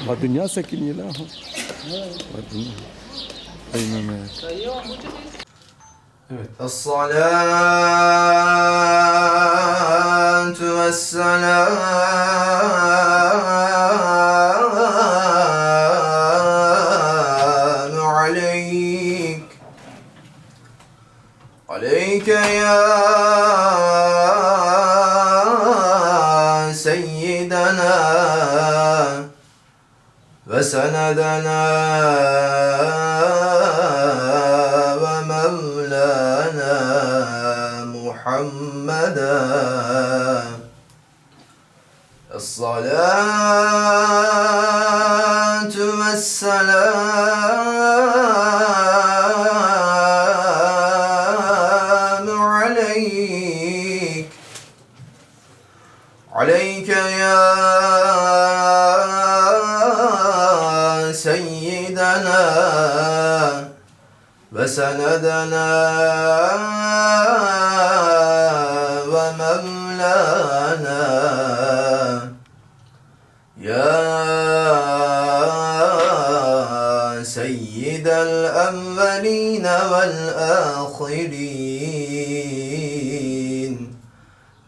दुनिया से किनी ला हो Evet. Es-salatu vesselamu aleyk. Aleyke ya seyyidena ve senedena ve mevlana Muhammeda. Es-salatu vesselamu aleyk. Aleyke ya seyyidena ve senedena ve mevlana ya seyyidel evveline vel ahirin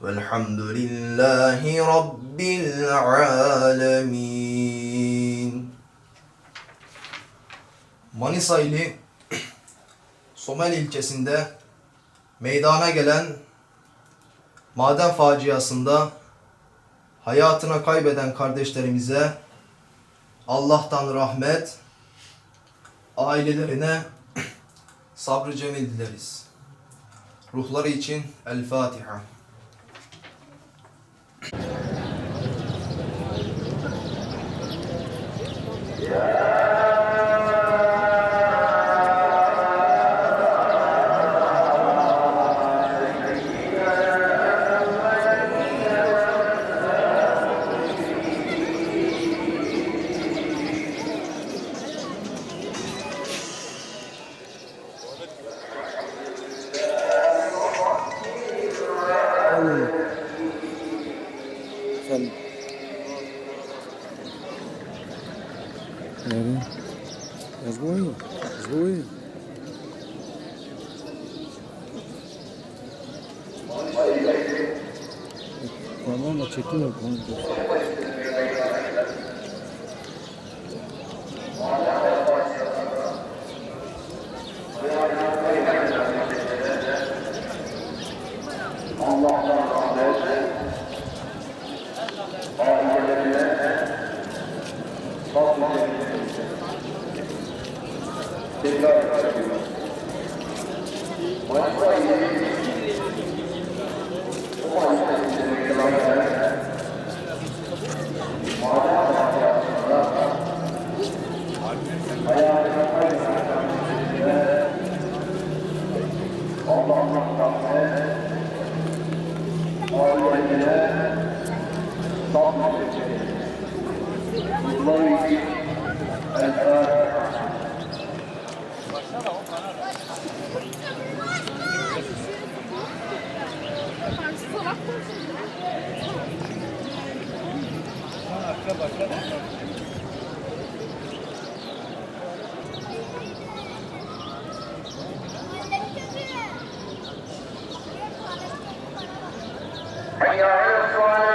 velhamdülillahi rabbil alemin. Manisa ili Somel ilçesinde meydana gelen maden faciasında hayatını kaybeden kardeşlerimize Allah'tan rahmet, ailelerine sabrı cemil dileriz. Ruhları için El Fatiha. Sen nerede? Yazmayı. Tamam da çekiyor. حي على الصلاة